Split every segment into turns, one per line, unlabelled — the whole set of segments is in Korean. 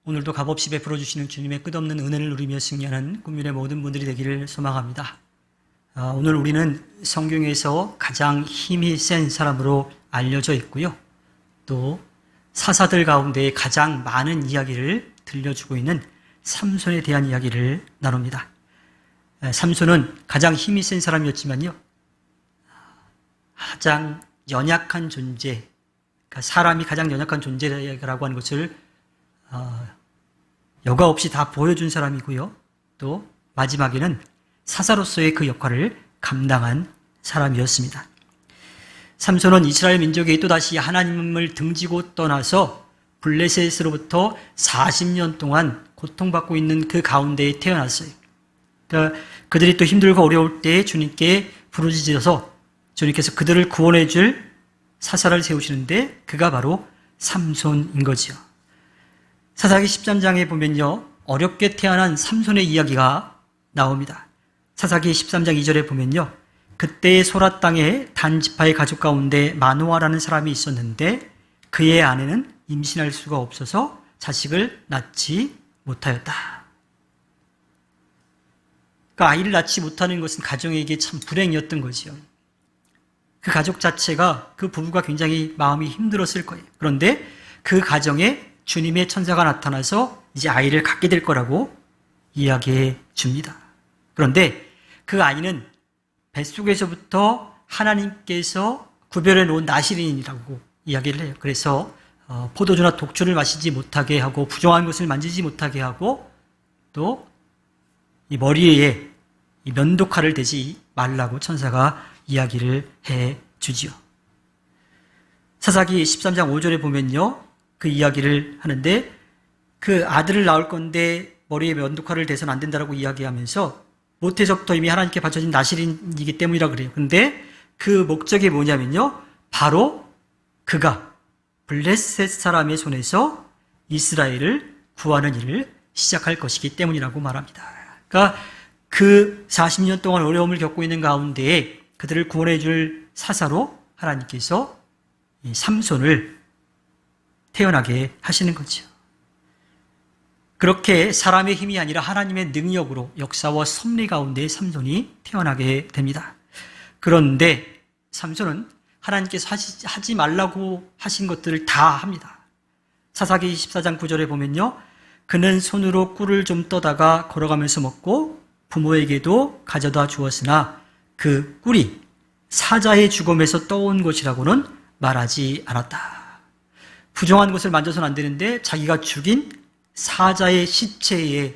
오늘도 값없이 베풀어 주시는 주님의 끝없는 은혜를 누리며 승리하는 꿈민의 모든 분들이 되기를 소망합니다. 오늘 우리는 성경에서 가장 힘이 센 사람으로 알려져 있고요. 또 사사들 가운데 가장 많은 이야기를 들려주고 있는 삼손에 대한 이야기를 나눕니다. 삼손은 가장 힘이 센 사람이었지만요. 가장 연약한 존재, 그러니까 사람이 가장 연약한 존재라고 하는 것을 여과 없이 다 보여준 사람이고요. 또 마지막에는 사사로서의 그 역할을 감당한 사람이었습니다. 삼손은 이스라엘 민족이 또다시 하나님을 등지고 떠나서 블레셋으로부터 40년 동안 고통받고 있는 그 가운데에 태어났어요. 그러니까 그들이 또 힘들고 어려울 때 주님께 부르짖어서 주님께서 그들을 구원해 줄 사사를 세우시는데 그가 바로 삼손인 거지요. 사사기 13장에 보면요, 어렵게 태어난 삼손의 이야기가 나옵니다. 사사기 13장 2절에 보면요, 그때의 소라 땅에 단 지파의 가족 가운데 마노아라는 사람이 있었는데 그의 아내는 임신할 수가 없어서 자식을 낳지 못하였다. 그러니까 아이를 낳지 못하는 것은 가정에게 참 불행이었던 거지요. 그 가족 자체가, 그 부부가 굉장히 마음이 힘들었을 거예요. 그런데 그 가정에 주님의 천사가 나타나서 이제 아이를 갖게 될 거라고 이야기해 줍니다. 그런데 그 아이는 뱃속에서부터 하나님께서 구별해 놓은 나실인이라고 이야기를 해요. 그래서 포도주나 독주를 마시지 못하게 하고 부정한 것을 만지지 못하게 하고 또 이 머리에 이 면도칼을 대지 말라고 천사가 이야기를 해 주지요. 사사기 13장 5절에 보면요, 그 이야기를 하는데 그 아들을 낳을 건데 머리에 면도칼을 대서는 안 된다라고 이야기하면서 모태적부터 이미 하나님께 바쳐진 나실인이기 때문이라 그래요. 그런데 그 목적이 뭐냐면요, 바로 그가 블레셋 사람의 손에서 이스라엘을 구하는 일을 시작할 것이기 때문이라고 말합니다. 그러니까 그 40년 동안 어려움을 겪고 있는 가운데에 그들을 구원해 줄 사사로 하나님께서 이 삼손을 태어나게 하시는 거죠. 그렇게 사람의 힘이 아니라 하나님의 능력으로 역사와 섭리 가운데 삼손이 태어나게 됩니다. 그런데 삼손은 하나님께서 하지 말라고 하신 것들을 다 합니다. 사사기 24장 9절에 보면요, 그는 손으로 꿀을 좀 떠다가 걸어가면서 먹고 부모에게도 가져다 주었으나 그 꿀이 사자의 죽음에서 떠온 것이라고는 말하지 않았다. 부정한 것을 만져서는 안 되는데 자기가 죽인 사자의 시체에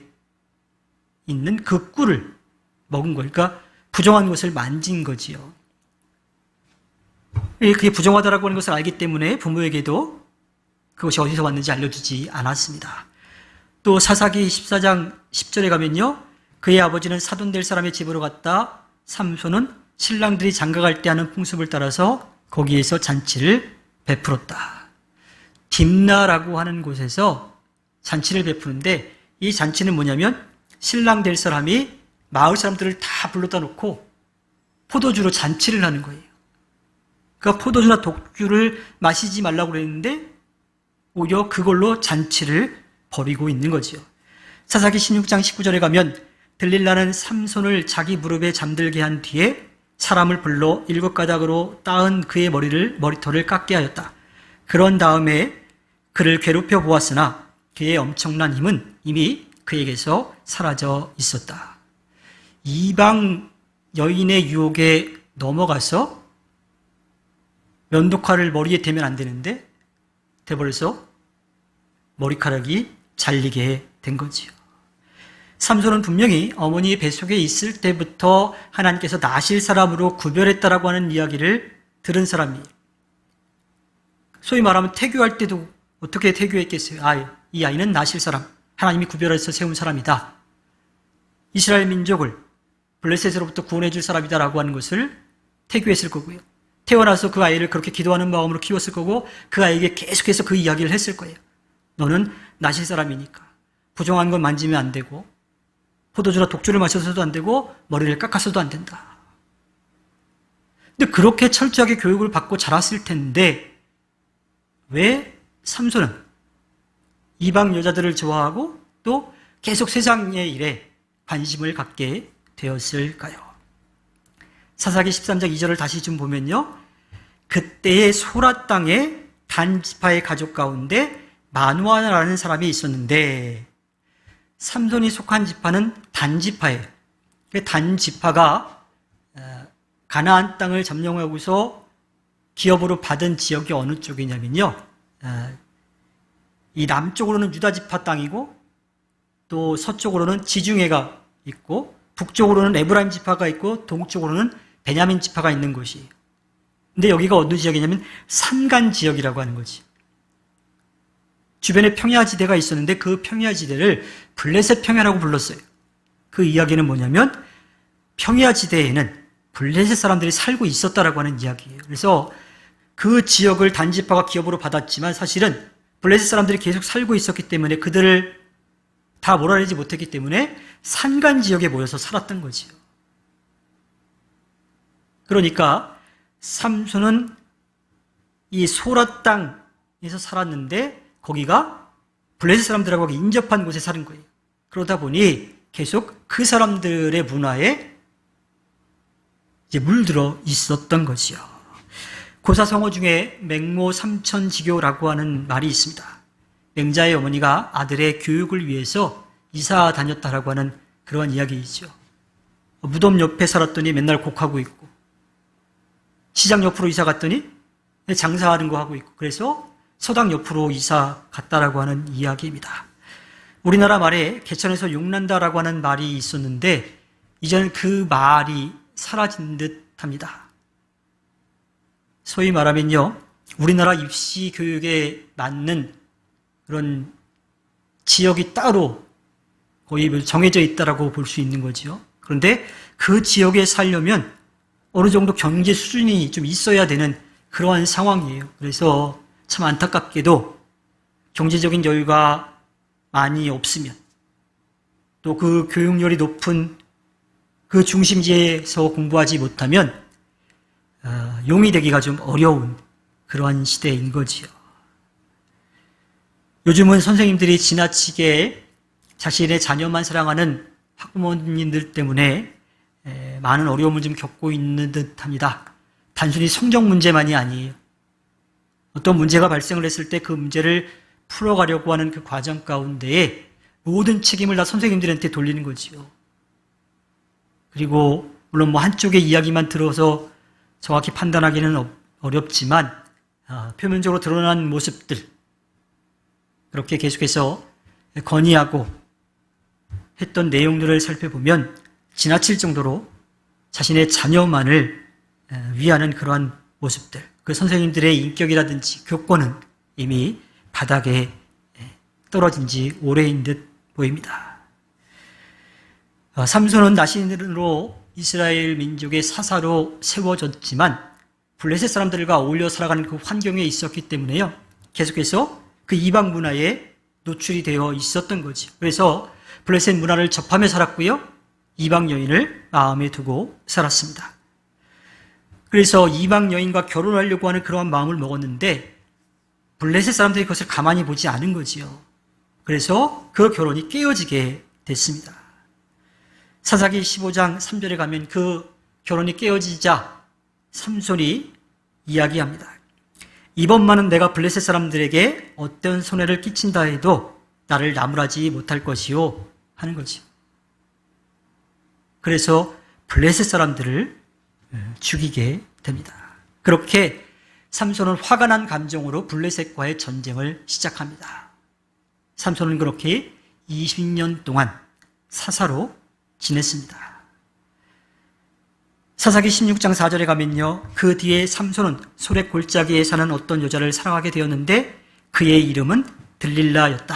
있는 그 꿀을 먹은 거예요. 그러니까 부정한 것을 만진 거지요. 그게 부정하다라고 하는 것을 알기 때문에 부모에게도 그것이 어디서 왔는지 알려주지 않았습니다. 또 사사기 14장 10절에 가면요, 그의 아버지는 사돈될 사람의 집으로 갔다 삼손은 신랑들이 장가갈 때 하는 풍습을 따라서 거기에서 잔치를 베풀었다. 딥나라고 하는 곳에서 잔치를 베푸는데 이 잔치는 뭐냐면 신랑 될 사람이 마을 사람들을 다 불러다 놓고 포도주로 잔치를 하는 거예요. 그러니까 포도주나 독주를 마시지 말라고 그랬는데 오히려 그걸로 잔치를 벌이고 있는 거지요. 사사기 16장 19절에 가면 들릴라는 삼손을 자기 무릎에 잠들게 한 뒤에 사람을 불러 7가닥으로 따은 그의 머리털을 깎게 하였다. 그런 다음에 그를 괴롭혀 보았으나 그의 엄청난 힘은 이미 그에게서 사라져 있었다. 이방 여인의 유혹에 넘어가서 면도칼을 머리에 대면 안 되는데 대버려서 머리카락이 잘리게 된 거지요. 삼손은 분명히 어머니의 뱃속에 있을 때부터 하나님께서 나실 사람으로 구별했다라고 하는 이야기를 들은 사람이에요. 소위 말하면 태교할 때도 어떻게 태교했겠어요? 이 아이는 나실 사람, 하나님이 구별해서 세운 사람이다. 이스라엘 민족을 블레셋으로부터 구원해 줄 사람이다라고 하는 것을 태교했을 거고요. 태어나서 그 아이를 그렇게 기도하는 마음으로 키웠을 거고 그 아이에게 계속해서 그 이야기를 했을 거예요. 너는 나실 사람이니까 부정한 건 만지면 안 되고 포도주나 독주를 마셔서도 안 되고 머리를 깎아서도 안 된다. 근데 그렇게 철저하게 교육을 받고 자랐을 텐데 왜 삼손은 이방 여자들을 좋아하고 또 계속 세상의 일에 관심을 갖게 되었을까요? 사사기 13장 2절을 다시 좀 보면요. 그때의 소라 땅에 단 지파의 가족 가운데 마누아라는 사람이 있었는데 삼손이 속한 지파는 단 지파예요. 단 지파가 가나안 땅을 점령하고서 기업으로 받은 지역이 어느 쪽이냐면요. 이 남쪽으로는 유다 지파 땅이고 또 서쪽으로는 지중해가 있고 북쪽으로는 에브라임 지파가 있고 동쪽으로는 베냐민 지파가 있는 곳이에요. 근데 여기가 어느 지역이냐면 산간 지역이라고 하는 거지. 주변에 평야지대가 있었는데 그 평야지대를 블레셋 평야라고 불렀어요. 그 이야기는 뭐냐면 평야지대에는 블레셋 사람들이 살고 있었다라고 하는 이야기예요. 그래서 그 지역을 단지파가 기업으로 받았지만 사실은 블레셋 사람들이 계속 살고 있었기 때문에 그들을 다 몰아내지 못했기 때문에 산간 지역에 모여서 살았던 거지요. 그러니까 삼손은 이 소라 땅에서 살았는데 거기가 블레셋 사람들하고 인접한 곳에 사는 거예요. 그러다 보니 계속 그 사람들의 문화에 이제 물들어 있었던 거지요. 고사성어 중에 맹모 삼천지교라고 하는 말이 있습니다. 맹자의 어머니가 아들의 교육을 위해서 이사 다녔다라고 하는 그러한 이야기이죠. 무덤 옆에 살았더니 맨날 곡하고 있고 시장 옆으로 이사 갔더니 장사하는 거 하고 있고 그래서 서당 옆으로 이사 갔다라고 하는 이야기입니다. 우리나라 말에 개천에서 용난다라고 하는 말이 있었는데 이제는 그 말이 사라진 듯합니다. 소위 말하면요, 우리나라 입시 교육에 맞는 그런 지역이 따로 거의 정해져 있다라고 볼 수 있는 거죠. 그런데 그 지역에 살려면 어느 정도 경제 수준이 좀 있어야 되는 그러한 상황이에요. 그래서 참 안타깝게도 경제적인 여유가 많이 없으면 또 그 교육열이 높은 그 중심지에서 공부하지 못하면 용이 되기가 좀 어려운 그러한 시대인 거지요. 요즘은 선생님들이 지나치게 자신의 자녀만 사랑하는 학부모님들 때문에 많은 어려움을 좀 겪고 있는 듯합니다. 단순히 성적 문제만이 아니에요. 어떤 문제가 발생을 했을 때 그 문제를 풀어가려고 하는 그 과정 가운데에 모든 책임을 다 선생님들한테 돌리는 거지요. 그리고 물론 한쪽의 이야기만 들어서 정확히 판단하기는 어렵지만 표면적으로 드러난 모습들 그렇게 계속해서 건의하고 했던 내용들을 살펴보면 지나칠 정도로 자신의 자녀만을 위하는 그러한 모습들, 그 선생님들의 인격이라든지 교권은 이미 바닥에 떨어진 지 오래인 듯 보입니다. 삼손은 나신으로 이스라엘 민족의 사사로 세워졌지만 블레셋 사람들과 어울려 살아가는 그 환경에 있었기 때문에요. 계속해서 그 이방 문화에 노출이 되어 있었던 거죠. 그래서 블레셋 문화를 접하며 살았고요. 이방 여인을 마음에 두고 살았습니다. 그래서 이방 여인과 결혼하려고 하는 그러한 마음을 먹었는데 블레셋 사람들이 그것을 가만히 보지 않은 거지요. 그래서 그 결혼이 깨어지게 됐습니다. 사사기 15장 3절에 가면 그 결혼이 깨어지자 삼손이 이야기합니다. 이번만은 내가 블레셋 사람들에게 어떤 손해를 끼친다 해도 나를 나무라지 못할 것이요 하는 거지. 그래서 블레셋 사람들을 죽이게 됩니다. 그렇게 삼손은 화가 난 감정으로 블레셋과의 전쟁을 시작합니다. 삼손은 그렇게 20년 동안 사사로 지냈습니다. 사사기 16장 4절에 가면요. 그 뒤에 삼손은 소렉 골짜기에 사는 어떤 여자를 사랑하게 되었는데 그의 이름은 들릴라였다.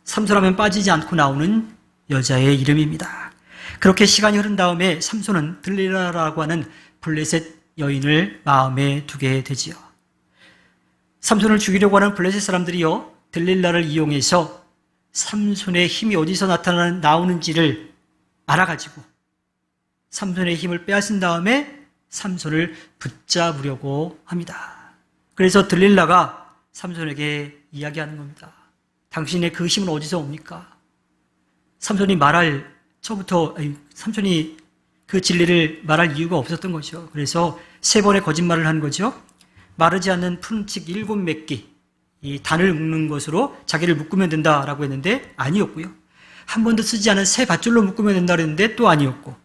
삼손하면 빠지지 않고 나오는 여자의 이름입니다. 그렇게 시간이 흐른 다음에 삼손은 들릴라라고 하는 블레셋 여인을 마음에 두게 되지요. 삼손을 죽이려고 하는 블레셋 사람들이요. 들릴라를 이용해서 삼손의 힘이 어디서 나오는지를 알아가지고 삼손의 힘을 빼앗은 다음에 삼손을 붙잡으려고 합니다. 그래서 들릴라가 삼손에게 이야기하는 겁니다. 당신의 그 힘은 어디서 옵니까? 삼손이 말할 처음부터 삼손이 그 진리를 말할 이유가 없었던 거죠. 그래서 3번의 거짓말을 한 거죠. 마르지 않는 푼칙 7매끼, 이 단을 묶는 것으로 자기를 묶으면 된다라고 했는데 아니었고요. 한 번도 쓰지 않은 새 밧줄로 묶으면 된다 그랬는데 또 아니었고,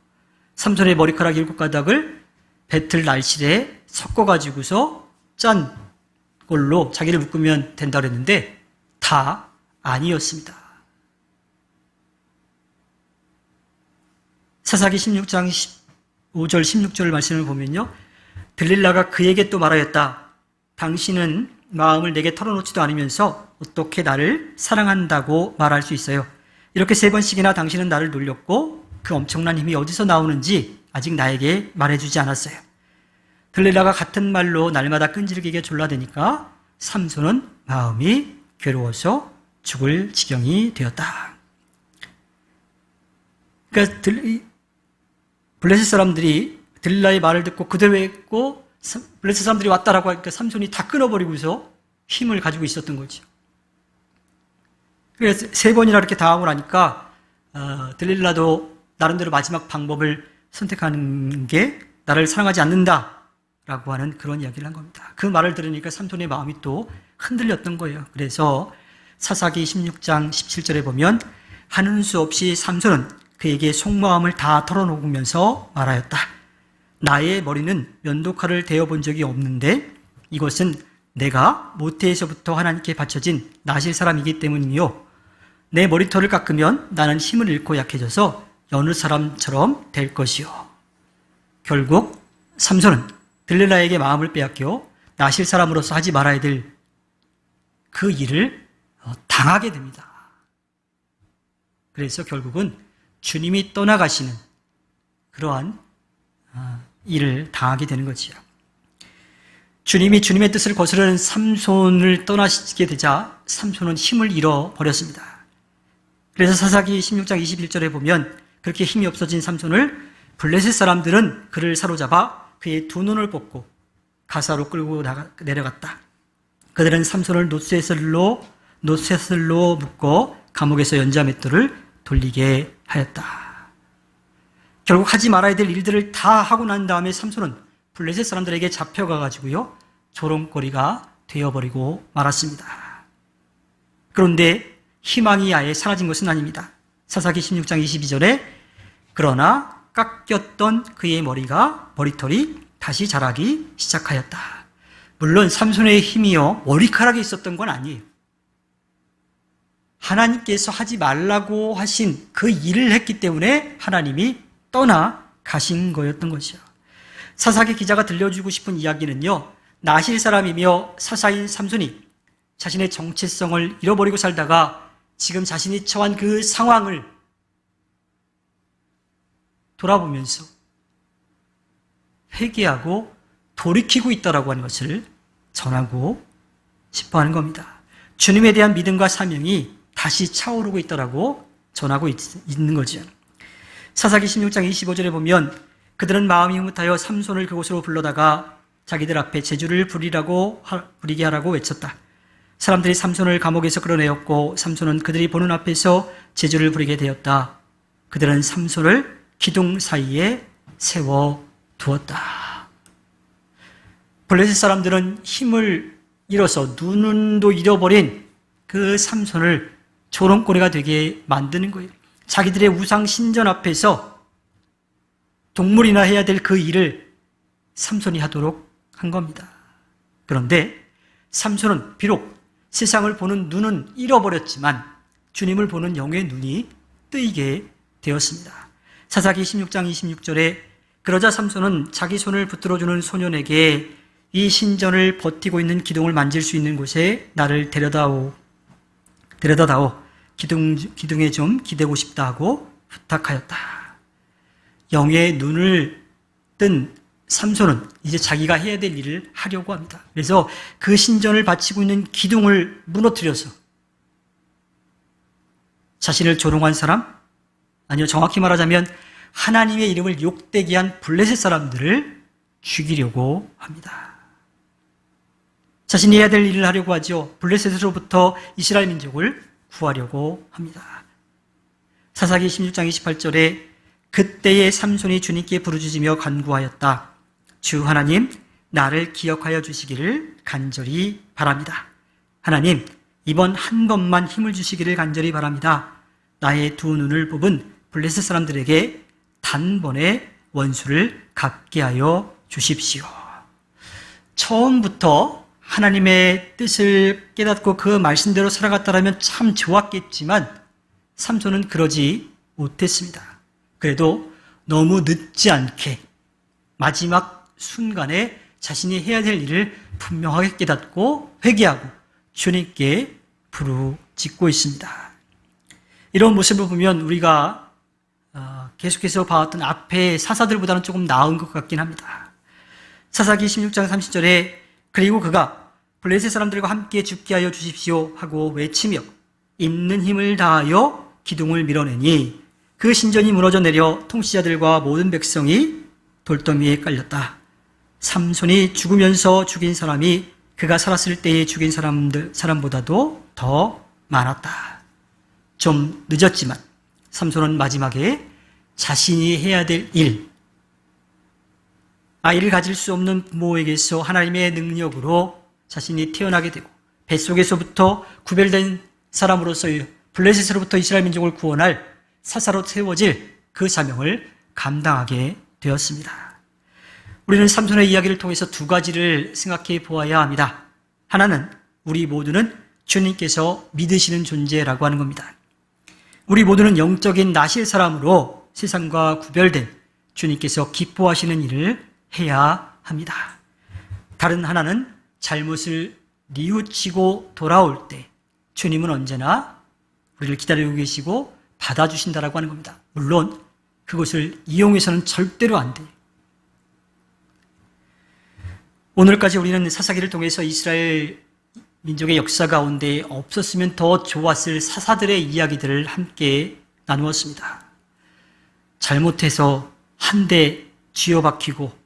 삼손의 머리카락 7가닥을 배틀 날실에 섞어가지고서 짠 걸로 자기를 묶으면 된다 그랬는데 다 아니었습니다. 사사기 16장 15절 16절 말씀을 보면요, 들릴라가 그에게 또 말하였다. 당신은 마음을 내게 털어놓지도 않으면서 어떻게 나를 사랑한다고 말할 수 있어요? 이렇게 3번씩이나 당신은 나를 놀렸고 그 엄청난 힘이 어디서 나오는지 아직 나에게 말해주지 않았어요. 들릴라가 같은 말로 날마다 끈질기게 졸라대니까 삼손은 마음이 괴로워서 죽을 지경이 되었다. 그러니까 블레셋 사람들이 들릴라의 말을 듣고 그대로 했고, 블레셋 사람들이 왔다라고 하니까 삼손이 다 끊어버리고서 힘을 가지고 있었던 거죠. 그래서 3번이나 이렇게 당하고 나니까 들릴라도 나름대로 마지막 방법을 선택하는 게 나를 사랑하지 않는다라고 하는 그런 이야기를 한 겁니다. 그 말을 들으니까 삼손의 마음이 또 흔들렸던 거예요. 그래서 사사기 16장 17절에 보면 하는 수 없이 삼손은 그에게 속마음을 다 털어놓으면서 말하였다. 나의 머리는 면도칼을 대어본 적이 없는데 이것은 내가 모태에서부터 하나님께 바쳐진 나실 사람이기 때문이요. 내 머리털을 깎으면 나는 힘을 잃고 약해져서 여느 사람처럼 될 것이요. 결국 삼손은 들릴라에게 마음을 빼앗겨 나실 사람으로서 하지 말아야 될 그 일을 당하게 됩니다. 그래서 결국은 주님이 떠나가시는 그러한 일을 당하게 되는 거지요. 주님이 주님의 뜻을 거스르는 삼손을 떠나시게 되자 삼손은 힘을 잃어버렸습니다. 그래서 사사기 16장 21절에 보면 그렇게 힘이 없어진 삼손을 블레셋 사람들은 그를 사로잡아 그의 2눈을 뽑고 가사로 끌고 내려갔다. 그들은 삼손을 노쇠슬로 묶고 감옥에서 연자맷돌을 돌리게 하였다. 결국 하지 말아야 될 일들을 다 하고 난 다음에 삼손은 블레셋 사람들에게 잡혀가가지고요, 조롱거리가 되어버리고 말았습니다. 그런데 희망이 아예 사라진 것은 아닙니다. 사사기 16장 22절에 그러나 깎였던 그의 머리털이 다시 자라기 시작하였다. 물론 삼손의 힘이요, 머리카락에 있었던 건 아니에요. 하나님께서 하지 말라고 하신 그 일을 했기 때문에 하나님이 떠나 가신 거였던 것이죠. 사사기 기자가 들려주고 싶은 이야기는요, 나실 사람이며 사사인 삼손이 자신의 정체성을 잃어버리고 살다가 지금 자신이 처한 그 상황을 돌아보면서 회개하고 돌이키고 있다라고 하는 것을 전하고 싶어 하는 겁니다. 주님에 대한 믿음과 사명이 다시 차오르고 있다라고 전하고 있는 거죠. 사사기 16장 25절에 보면 그들은 마음이 흐뭇하여 삼손을 그곳으로 불러다가 자기들 앞에 제주를 부리게 하라고 외쳤다. 사람들이 삼손을 감옥에서 끌어내었고 삼손은 그들이 보는 앞에서 제주를 부리게 되었다. 그들은 삼손을 기둥 사이에 세워두었다. 블레셋 사람들은 힘을 잃어서 눈도 잃어버린 그 삼손을 조롱거리가 되게 만드는 거예요. 자기들의 우상 신전 앞에서 동물이나 해야 될 그 일을 삼손이 하도록 한 겁니다. 그런데 삼손은 비록 세상을 보는 눈은 잃어버렸지만 주님을 보는 영의 눈이 뜨이게 되었습니다. 사사기 16장 26절에 그러자 삼손은 자기 손을 붙들어주는 소년에게 이 신전을 버티고 있는 기둥을 만질 수 있는 곳에 나를 데려다오. 기둥에 좀 기대고 싶다 하고 부탁하였다. 영의 눈을 뜬 삼손은 이제 자기가 해야 될 일을 하려고 합니다. 그래서 그 신전을 바치고 있는 기둥을 무너뜨려서 자신을 조롱한 사람, 아니요, 정확히 말하자면 하나님의 이름을 욕되게 한 블레셋 사람들을 죽이려고 합니다. 자신이 해야 될 일을 하려고 하죠. 블레셋으로부터 이스라엘 민족을 구하려고 합니다. 사사기 16장 28절에 그때의 삼손이 주님께 부르짖으며 간구하였다. 주 하나님, 나를 기억하여 주시기를 간절히 바랍니다. 하나님, 이번 한 번만 힘을 주시기를 간절히 바랍니다. 나의 두 눈을 뽑은 블레셋 사람들에게 단번에 원수를 갚게 하여 주십시오. 처음부터 하나님의 뜻을 깨닫고 그 말씀대로 살아갔다면 참 좋았겠지만 삼손은 그러지 못했습니다. 그래도 너무 늦지 않게 마지막 순간에 자신이 해야 될 일을 분명하게 깨닫고 회개하고 주님께 부르짖고 있습니다. 이런 모습을 보면 우리가 계속해서 봐왔던 앞의 사사들보다는 조금 나은 것 같긴 합니다. 사사기 16장 30절에 그리고 그가 블레셋 사람들과 함께 죽게 하여 주십시오 하고 외치며 있는 힘을 다하여 기둥을 밀어내니 그 신전이 무너져 내려 통치자들과 모든 백성이 돌더미에 깔렸다. 삼손이 죽으면서 죽인 사람이 그가 살았을 때에 죽인 사람보다도 더 많았다. 좀 늦었지만 삼손은 마지막에 자신이 해야 될 일, 아이를 가질 수 없는 부모에게서 하나님의 능력으로 자신이 태어나게 되고 뱃속에서부터 구별된 사람으로서 블레셋으로부터 이스라엘 민족을 구원할 사사로 세워질 그 사명을 감당하게 되었습니다. 우리는 삼손의 이야기를 통해서 두 가지를 생각해 보아야 합니다. 하나는 우리 모두는 주님께서 믿으시는 존재라고 하는 겁니다. 우리 모두는 영적인 나실 사람으로 세상과 구별된 주님께서 기뻐하시는 일을 해야 합니다. 다른 하나는 잘못을 뉘우치고 돌아올 때 주님은 언제나 우리를 기다리고 계시고 받아주신다라고 하는 겁니다. 물론 그것을 이용해서는 절대로 안 돼요. 오늘까지 우리는 사사기를 통해서 이스라엘 민족의 역사 가운데 없었으면 더 좋았을 사사들의 이야기들을 함께 나누었습니다. 잘못해서 한 대 쥐어박히고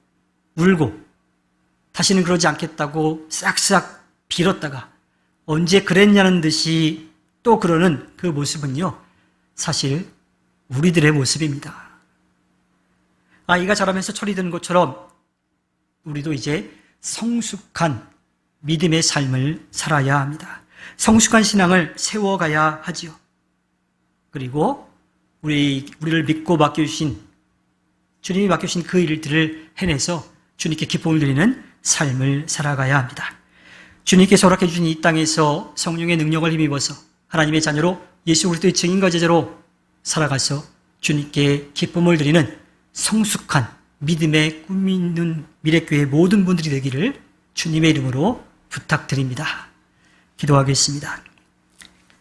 울고 다시는 그러지 않겠다고 싹싹 빌었다가 언제 그랬냐는 듯이 또 그러는 그 모습은요, 사실 우리들의 모습입니다. 아이가 자라면서 철이 드는 것처럼 우리도 이제 성숙한 믿음의 삶을 살아야 합니다. 성숙한 신앙을 세워가야 하지요. 그리고 우리를 믿고 맡겨주신, 주님이 맡겨주신 그 일들을 해내서 주님께 기쁨을 드리는 삶을 살아가야 합니다. 주님께서 허락해 주신 이 땅에서 성령의 능력을 힘입어서 하나님의 자녀로 예수 그리스도의 증인과 제자로 살아가서 주님께 기쁨을 드리는 성숙한 믿음의 꿈이 있는 미래교회 모든 분들이 되기를 주님의 이름으로 부탁드립니다. 기도하겠습니다.